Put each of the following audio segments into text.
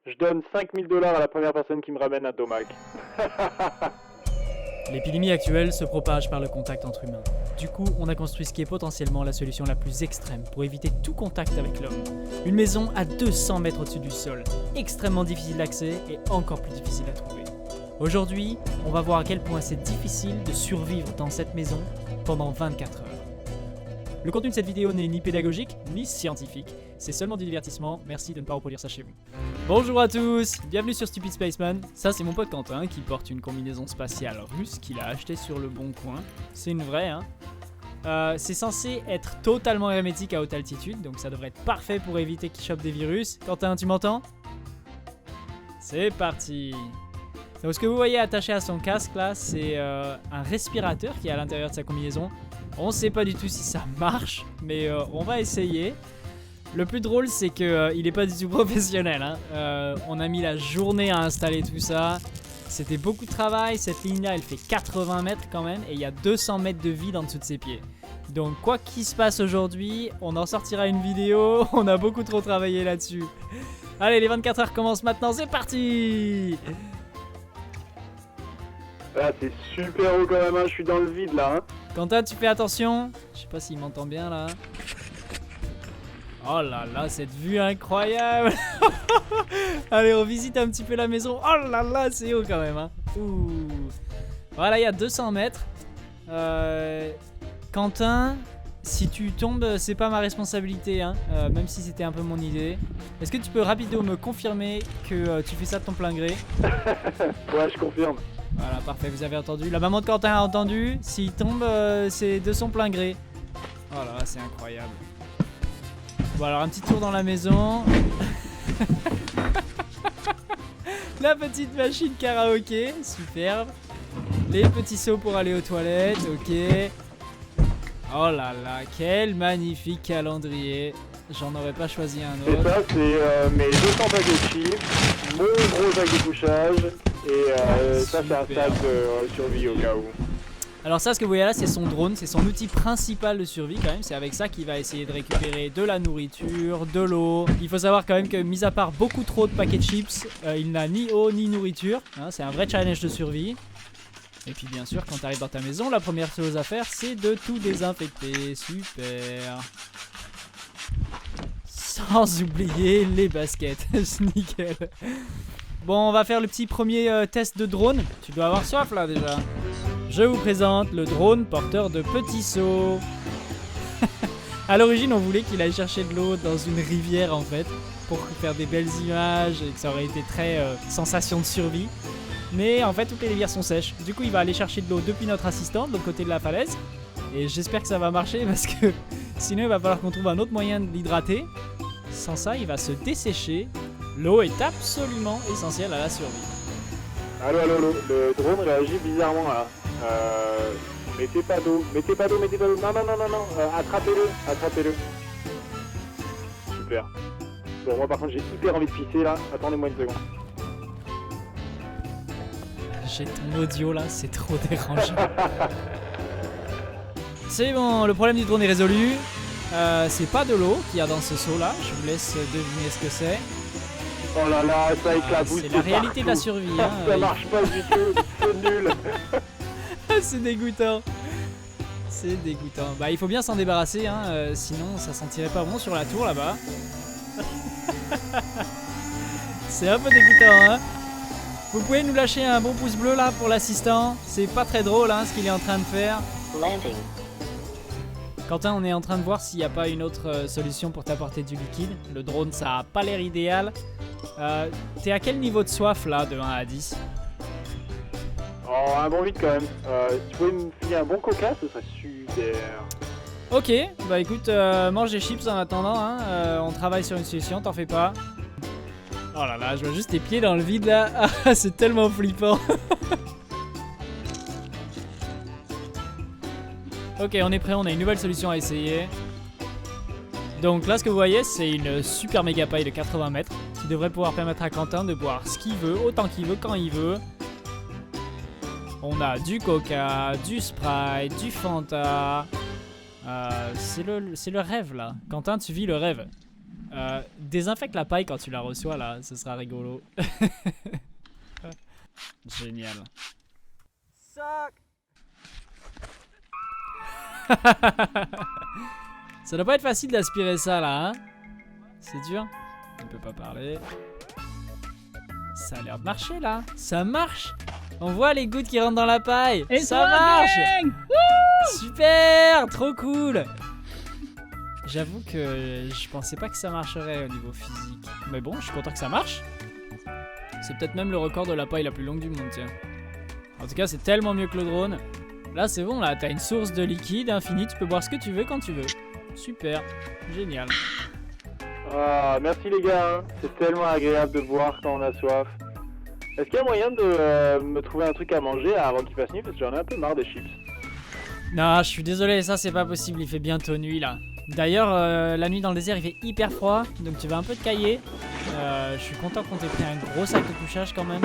Je donne 5000 $ à la première personne qui me ramène un Tomac. L'épidémie actuelle se propage par le contact entre humains. Du coup, on a construit ce qui est potentiellement la solution la plus extrême pour éviter tout contact avec l'homme. Une maison à 200 mètres au-dessus du sol, extrêmement difficile d'accès et encore plus difficile à trouver. Aujourd'hui, on va voir à quel point c'est difficile de survivre dans cette maison pendant 24 heures. Le contenu de cette vidéo n'est ni pédagogique, ni scientifique. C'est seulement du divertissement, merci de ne pas reproduire ça chez vous. Bonjour à tous, bienvenue sur Stupid Spaceman. Ça c'est mon pote Quentin qui porte une combinaison spatiale russe qu'il a acheté sur le bon coin. C'est une vraie hein. C'est censé être totalement hermétique à haute altitude, donc ça devrait être parfait pour éviter qu'il chope des virus. Quentin, tu m'entends? C'est parti. Donc ce que vous voyez attaché à son casque là, c'est un respirateur qui est à l'intérieur de sa combinaison. On sait pas du tout si ça marche, mais on va essayer. Le plus drôle, c'est qu'il est pas du tout professionnel. Hein. On a mis la journée à installer tout ça. C'était beaucoup de travail. Cette ligne-là, elle fait 80 mètres quand même. Et il y a 200 mètres de vide en dessous de ses pieds. Donc quoi qu'il se passe aujourd'hui, on en sortira une vidéo. On a beaucoup trop travaillé là-dessus. Allez, les 24 heures commencent maintenant. C'est parti! Ah, c'est super haut quand même, hein. Je suis dans le vide là. Hein. Quentin, tu fais attention. Je sais pas s'il m'entend bien là. Oh là là, cette vue incroyable. Allez, on visite un petit peu la maison. Oh là là, c'est haut quand même. Hein. Ouh. Voilà, il y a 200 mètres. Quentin, si tu tombes, c'est pas ma responsabilité. Hein. Même si c'était un peu mon idée. Est-ce que tu peux rapidement me confirmer que tu fais ça de ton plein gré? Ouais, je confirme. Voilà, parfait, vous avez entendu. La maman de Quentin a entendu. S'il tombe, c'est de son plein gré. Oh là là, c'est incroyable. Bon, alors un petit tour dans la maison. La petite machine karaoké, superbe. Les petits seaux pour aller aux toilettes, ok. Oh là là, quel magnifique calendrier. J'en aurais pas choisi un Et autre. ça, c'est mes 200 paquets de chips, mon gros sac de couchage, et ça, c'est un sac de survie au cas où. Alors ça, ce que vous voyez là, c'est son drone, c'est son outil principal de survie quand même. C'est avec ça qu'il va essayer de récupérer de la nourriture, de l'eau. Il faut savoir quand même que, mis à part beaucoup trop de paquets de chips, il n'a ni eau ni nourriture. Hein, c'est un vrai challenge de survie. Et puis bien sûr, quand tu arrives dans ta maison, la première chose à faire, c'est de tout désinfecter. Super. Sans oublier les baskets. Nickel. Bon, on va faire le petit premier test de drone. Tu dois avoir soif là déjà. Je vous présente le drone porteur de petits seaux. A l'origine, on voulait qu'il aille chercher de l'eau dans une rivière en fait, pour faire des belles images et que ça aurait été très sensation de survie. Mais en fait, toutes les rivières sont sèches. Du coup, il va aller chercher de l'eau depuis notre assistant, de l'autre côté de la falaise. Et j'espère que ça va marcher parce que sinon, il va falloir qu'on trouve un autre moyen de l'hydrater. Sans ça, il va se dessécher. L'eau est absolument essentielle à la survie. Allô, le drone réagit bizarrement là. Mettez pas d'eau. Non. Attrapez-le. Super. Bon, moi par contre, j'ai hyper envie de pisser là. Attendez-moi une seconde. J'ai ton audio là, c'est trop dérangeant. C'est bon, le problème du drone est résolu. C'est pas de l'eau qu'il y a dans ce seau là. Je vous laisse deviner ce que c'est. Oh là là, ça éclabousse. C'est la réalité de la survie. Hein, ça marche pas du tout, c'est nul. C'est dégoûtant. C'est dégoûtant. Bah, il faut bien s'en débarrasser, hein, sinon ça sentirait pas bon sur la tour là-bas. C'est un peu dégoûtant, hein. Vous pouvez nous lâcher un bon pouce bleu là pour l'assistant. C'est pas très drôle, hein, ce qu'il est en train de faire. Landing. Quentin, on est en train de voir s'il n'y a pas une autre solution pour t'apporter du liquide. Le drone, ça a pas l'air idéal. T'es à quel niveau de soif là, de 1 à 10? Oh, un bon vide quand même. Si tu pouvais me filer un bon coca, ce serait super. Ok, bah écoute, mange des chips en attendant, hein. On travaille sur une solution, t'en fais pas. Oh là là, je vois juste tes pieds dans le vide là. Ah, c'est tellement flippant. Ok, on est prêt, on a une nouvelle solution à essayer. Donc là, ce que vous voyez, c'est une super méga paille de 80 mètres qui devrait pouvoir permettre à Quentin de boire ce qu'il veut, autant qu'il veut, quand il veut. On a du Coca, du Sprite, du Fanta. C'est le rêve là. Quentin, tu vis le rêve. Désinfecte la paille quand tu la reçois là, ce sera rigolo. Génial. Ça doit pas être facile d'aspirer ça là, hein? C'est dur. On peut pas parler. Ça a l'air de marcher là. Ça marche. On voit les gouttes qui rentrent dans la paille. Et ça marche. Super, trop cool. J'avoue que je pensais pas que ça marcherait au niveau physique. Mais bon, je suis content que ça marche. C'est peut-être même le record de la paille la plus longue du monde, tiens. En tout cas, c'est tellement mieux que le drone. Là, c'est bon, là, t'as une source de liquide infinie. Tu peux boire ce que tu veux quand tu veux. Super, génial. Ah, merci les gars, hein. C'est tellement agréable de boire quand on a soif. Est-ce qu'il y a moyen de me trouver un truc à manger avant qu'il fasse nuit parce que j'en ai un peu marre des chips. Non, je suis désolé, ça c'est pas possible, il fait bientôt nuit là. D'ailleurs, la nuit dans le désert il fait hyper froid, donc tu vas un peu te cailler. Je suis content qu'on t'ait pris un gros sac de couchage quand même.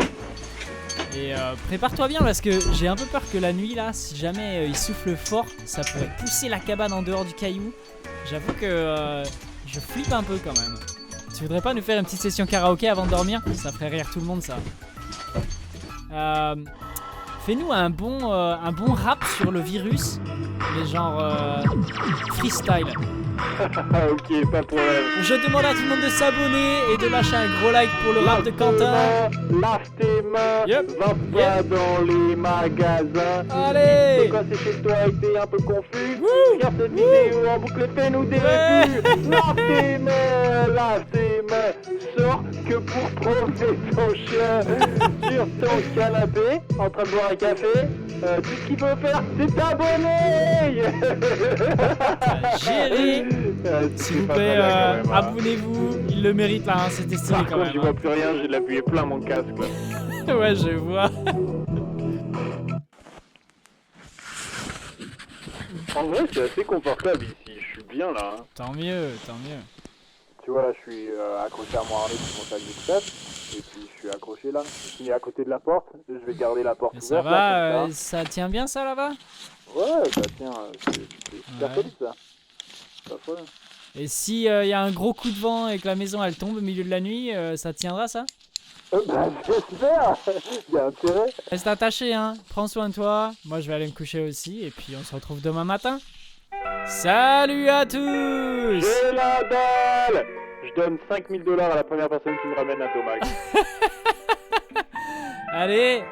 Et prépare-toi bien parce que j'ai un peu peur que la nuit là, si jamais il souffle fort, ça pourrait pousser la cabane en dehors du caillou. J'avoue que je flippe un peu quand même. Tu voudrais pas nous faire une petite session karaoké avant de dormir? Ça ferait rire tout le monde ça. Fais-nous un bon rap sur le virus, mais genre freestyle. Ok, pas de problème. Je demande à tout le monde de s'abonner et de lâcher un gros like pour le rap de Quentin. Lave tes mains, va pas dans les magasins. Allez. C'est quoi, c'est chez toi et t'es un peu confus? Regarde cette vidéo en boucle, fais-nous des vues. Lave tes mains, sors que pour promener ton chien sur ton canapé, en train de boire un café. Tout ce qu'il faut faire, c'est t'abonner. Gérer. S'il vous plaît, abonnez-vous, il le mérite là, hein, c'était stylé quand même. Je vois plus rien, j'ai de l'appuyé plein mon casque là. Ouais, je vois. En vrai, c'est assez confortable ici, je suis bien là. Hein. Tant mieux, tant mieux. Tu vois là, je suis accroché à mon harnais sur mon sac de couchage, et puis je suis accroché là, je suis à côté de la porte, je vais garder la porte Et ouverte. ça va, là, comme ça tient bien ça là-bas? Ouais, ça tient, c'est super solide ça. Pas faux. Et si y a un gros coup de vent et que la maison elle tombe au milieu de la nuit, ça tiendra ça? Bah j'espère, il y a intérêt. Reste attaché hein, prends soin de toi, moi je vais aller me coucher aussi et puis on se retrouve demain matin. Salut à tous! J'ai la dalle. Je donne 5000 $ à la première personne qui me ramène un Tomac. Allez,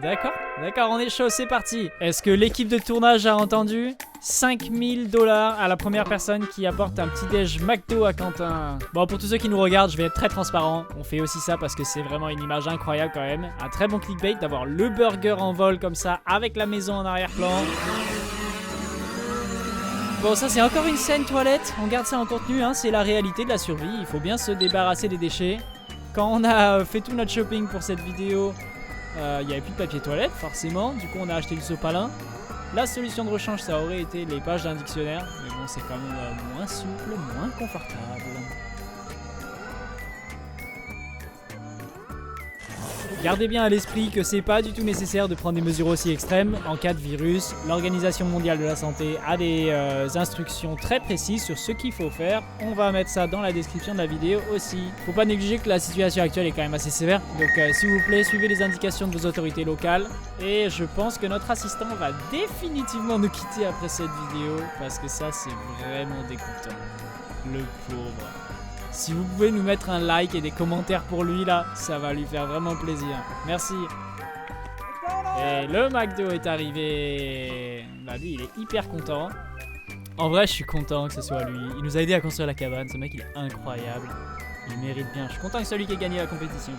d'accord, on est chaud, c'est parti. Est-ce que l'équipe de tournage a entendu? 5000 $ à la première personne qui apporte un petit déj McDo à Quentin. Bon, pour tous ceux qui nous regardent, je vais être très transparent. On fait aussi ça parce que c'est vraiment une image incroyable quand même. Un très bon clickbait d'avoir le burger en vol comme ça avec la maison en arrière-plan. Bon, ça c'est encore une scène toilette. On garde ça en contenu, hein, c'est la réalité de la survie. Il faut bien se débarrasser des déchets. Quand on a fait tout notre shopping pour cette vidéo, il n'y avait plus de papier toilette forcément, du coup on a acheté du sopalin. La solution de rechange ça aurait été les pages d'un dictionnaire, mais bon c'est quand même moins souple, moins confortable. Gardez bien à l'esprit que c'est pas du tout nécessaire de prendre des mesures aussi extrêmes en cas de virus. L'Organisation mondiale de la santé a des instructions très précises sur ce qu'il faut faire. On va mettre ça dans la description de la vidéo aussi. Faut pas négliger que la situation actuelle est quand même assez sévère. Donc s'il vous plaît, suivez les indications de vos autorités locales. Et je pense que notre assistant va définitivement nous quitter après cette vidéo parce que ça c'est vraiment dégoûtant. Le pauvre. Si vous pouvez nous mettre un like et des commentaires pour lui là, ça va lui faire vraiment plaisir. Merci. Et le McDo est arrivé. Bah lui il est hyper content. En vrai je suis content que ce soit lui. Il nous a aidé à construire la cabane. Ce mec il est incroyable. Il mérite bien. Je suis content que ce soit lui qui ait gagné la compétition.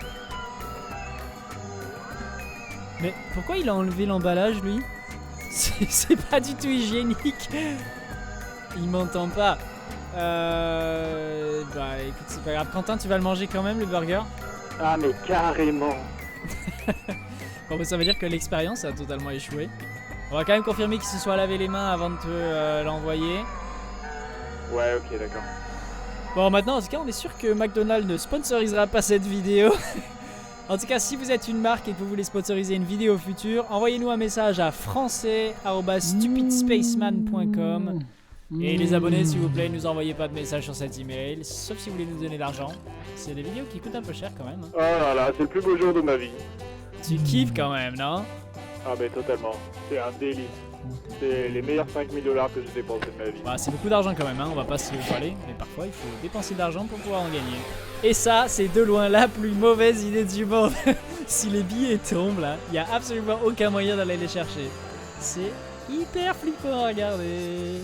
Mais pourquoi il a enlevé l'emballage lui? C'est pas du tout hygiénique. Il m'entend pas. Bah écoute c'est pas grave. Quentin tu vas le manger quand même le burger? Ah mais carrément. Bon bah ça veut dire que l'expérience a totalement échoué. On va quand même confirmer qu'il se soit lavé les mains avant de te l'envoyer. Ouais ok d'accord. Bon maintenant en tout cas on est sûr que McDonald's ne sponsorisera pas cette vidéo. En tout cas si vous êtes une marque et que vous voulez sponsoriser une vidéo future, envoyez-nous un message à français@stupidspaceman.com. Et les abonnés, s'il vous plaît, ne nous envoyez pas de messages sur cet email, sauf si vous voulez nous donner de l'argent. C'est des vidéos qui coûtent un peu cher quand même. Oh là là, c'est le plus beau jour de ma vie. Tu kiffes quand même, non? Ah mais totalement, c'est un délice. C'est les meilleurs 5000 $ que j'ai dépensés de ma vie. Bah, c'est beaucoup d'argent quand même, hein, on va pas se voiler, mais parfois il faut dépenser de l'argent pour pouvoir en gagner. Et ça, c'est de loin la plus mauvaise idée du monde. Si les billets tombent là, il n'y a absolument aucun moyen d'aller les chercher. C'est hyper flippant à regarder.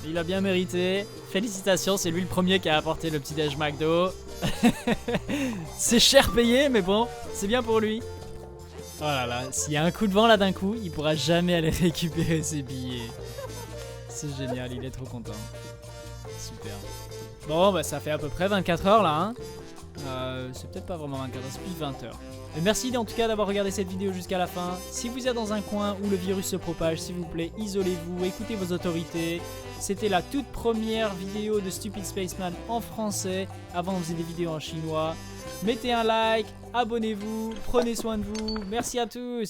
Il a bien mérité. Félicitations, c'est lui le premier qui a apporté le petit déj McDo. C'est cher payé, mais bon, c'est bien pour lui. Oh là là, s'il y a un coup de vent là d'un coup, il pourra jamais aller récupérer ses billets. C'est génial, il est trop content. Super. Bon, bah ça fait à peu près 24 heures là, hein. C'est peut-être pas vraiment 24 heures, c'est plus 20 heures. Mais merci en tout cas d'avoir regardé cette vidéo jusqu'à la fin. Si vous êtes dans un coin où le virus se propage, s'il vous plaît, isolez-vous, écoutez vos autorités. C'était la toute première vidéo de Stupid Spaceman en français. Avant, on faisait des vidéos en chinois. Mettez un like, abonnez-vous, prenez soin de vous. Merci à tous.